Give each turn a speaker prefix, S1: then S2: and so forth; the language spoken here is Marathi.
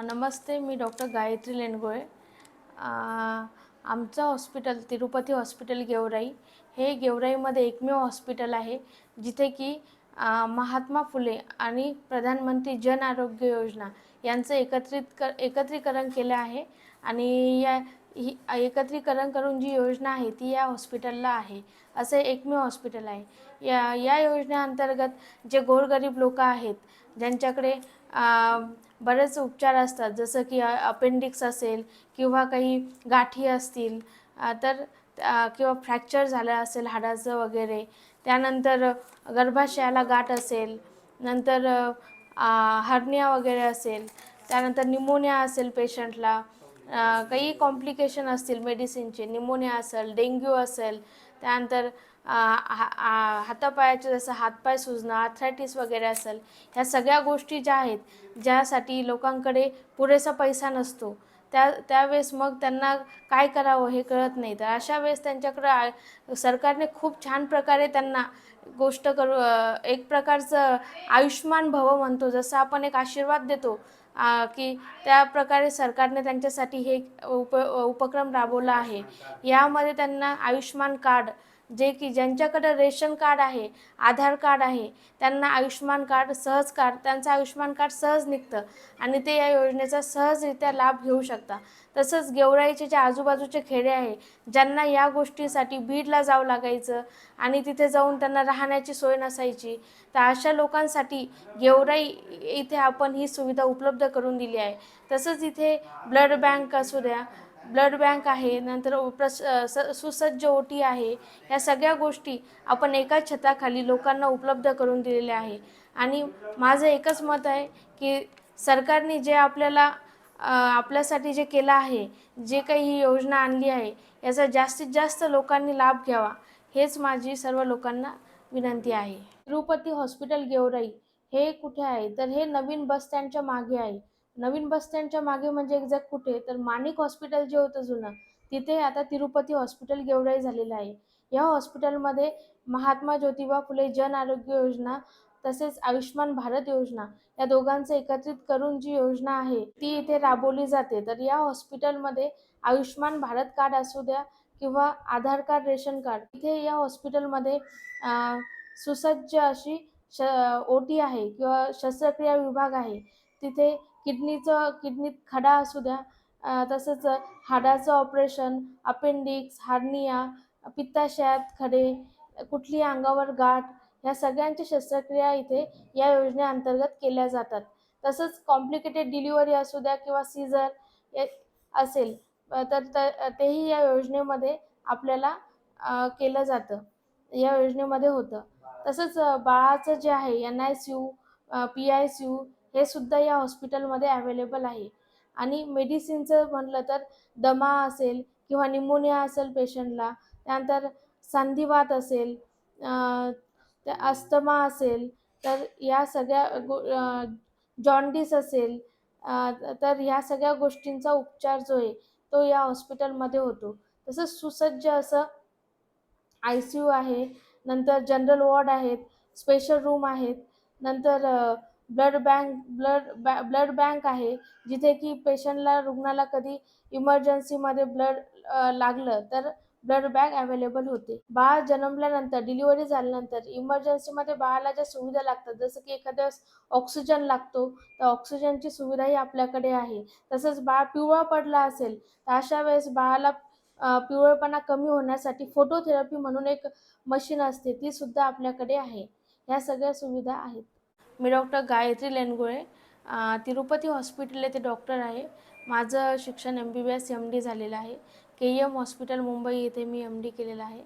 S1: नमस्ते, मी डॉक्टर गायत्री लेंडगोळे. आमचं हॉस्पिटल तिरुपती हॉस्पिटल गेवराई हे गेवराईमध्ये एकमेव हॉस्पिटल आहे, जिथे की महात्मा फुले आणि प्रधानमंत्री जन आरोग्य योजना यांचं एकत्रीकरण केलं आहे. आणि ही एकत्रीकरण करून जी योजना आहे ती या हॉस्पिटलला आहे. असे एकमेव हॉस्पिटल आहे. या या योजनेअंतर्गत जे गोरगरीब लोक आहेत, ज्यांच्याकडे बरेच उपचार असतात, जसं की अपेंडिक्स असेल किंवा काही गाठी असतील, तर किंवा फ्रॅक्चर झालं असेल हाडाचं वगैरे, त्यानंतर गर्भाशयाला गाठ असेल, नंतर हर्निया वगैरे असेल, त्यानंतर निमोनिया असेल पेशंटला, काही कॉम्प्लिकेशन असतील मेडिसिनचे, निमोनिया असेल, डेंग्यू असेल, त्यानंतर हातापायाचे जसं हातपाय सुजणं, आर्थरायटिस वगैरे असेल, ह्या सगळ्या गोष्टी ज्या आहेत, ज्यासाठी लोकांकडे पुरेसा पैसा नसतो, त्यावेळेस मग त्यांना काय करावं हे कळत नाही. तर अशा वेळेस त्यांच्याकडं सरकारने खूप छान प्रकारे त्यांना गोष्ट एक प्रकारचं आयुष्मान भव म्हणतो, जसं आपण एक आशीर्वाद देतो, की त्या प्रकारे सरकारने त्यांच्यासाठी हे उपक्रम राबवला आहे. यामध्ये त्यांना आयुष्मान कार्ड, जे की ज्यांच्याकडे रेशन कार्ड आहे, आधार कार्ड आहे, त्यांना आयुष्मान कार्ड त्यांचं आयुष्मान कार्ड सहज निघतं आणि ते या योजनेचा सहजरित्या लाभ घेऊ शकता. तसंच गेवराईचे जे आजूबाजूचे खेडे आहे, ज्यांना या गोष्टीसाठी बीडला जावं लागायचं आणि तिथे जाऊन त्यांना राहण्याची सोय नसायची, तर अशा लोकांसाठी गेवराई इथे आपण ही सुविधा उपलब्ध करून दिली आहे. तसंच इथे ब्लड बँक असू द्या, ब्लड बँक आहे, नंतर सुसज्ज ओटी आहे, या सगळ्या गोष्टी आपण एकाच छताखाली लोकांना उपलब्ध करून दिलेल्या आहे. आणि माझं एकच मत आहे की सरकारने जे आपल्यासाठी जे केलं आहे, जे काही ही योजना आणली आहे, याचा जास्तीत जास्त लोकांनी लाभ घ्यावा, हेच माझी सर्व लोकांना विनंती आहे. तिरुपती हॉस्पिटल गेवराई हे कुठे आहे, तर हे नवीन बस स्टँडच्या मागे आहे. नवीन बस स्टँडच्या मागे म्हणजे एक्झॅक्ट कुठे, तर माणिक हॉस्पिटल जे होतं जुनं, तिथे आता तिरुपती हॉस्पिटल गेवराई झालेलं आहे. या हॉस्पिटलमध्ये महात्मा ज्योतिबा फुले जन आरोग्य योजना तसेच आयुष्मान भारत योजना या दोघांचं एकत्रित करून जी योजना आहे ती इथे राबवली जाते. तर या हॉस्पिटलमध्ये आयुष्मान भारत कार्ड असू द्या किंवा आधार कार्ड, रेशन कार्ड, इथे या हॉस्पिटलमध्ये सुसज्ज अशी ओटी आहे किंवा शस्त्रक्रिया विभाग आहे. तिथे किडनीत खडा असू द्या, तसंच हाडाचं ऑपरेशन, अपेंडिक्स, हार्निया, पित्ताशयात खडे, कुठली अंगावर गाठ, ह्या सगळ्यांची शस्त्रक्रिया इथे या योजनेअंतर्गत केल्या जातात. तसंच कॉम्प्लिकेटेड डिलिव्हरी असू द्या किंवा सीझर असेल, तेही या योजनेमध्ये आपल्याला केलं जातं, या योजनेमध्ये होतं. तसंच बाळाचं जे आहे NICU, PICU हे सुद्धा या हॉस्पिटलमध्ये अवेलेबल आहे. आणि मेडिसिनचं म्हटलं तर दमा असेल किंवा निमोनिया असेल पेशंटला, त्यानंतर संधिवात असेल, त्या अस्थमा असेल, तर या सगळ्या जॉन्डिस असेल, तर ह्या सगळ्या गोष्टींचा उपचार जो आहे तो या हॉस्पिटलमध्ये होतो. तसंच सुसज्ज असं ICU आहे, नंतर जनरल वॉर्ड आहेत, स्पेशल रूम आहेत, नंतर ब्लड बँक आहे, जिथे की पेशंटला, रुग्णाला कधी इमर्जन्सीमध्ये ब्लड लागलं तर ब्लड बँक अवेलेबल होते. बाळ जन्मल्यानंतर, डिलिव्हरी झाल्यानंतर इमर्जन्सीमध्ये बाळाला ज्या सुविधा लागतात, जसं की एखाद्या वेळेस ऑक्सिजन लागतो, तर ऑक्सिजनची सुविधाही आपल्याकडे आहे. तसंच बाळ पिवळं पडलं असेल, तर अशा वेळेस बाळाला पिवळपणा कमी होण्यासाठी फोटोथेरपी म्हणून एक मशीन असते, ती सुद्धा आपल्याकडे आहे. ह्या सगळ्या सुविधा आहेत. मी डॉक्टर गायत्री लेंडगोळे, तिरुपती हॉस्पिटल येथे डॉक्टर आहे. माझं शिक्षण MBBS MD झालेलं आहे. KEM हॉस्पिटल मुंबई येथे मी MD केलेलं आहे.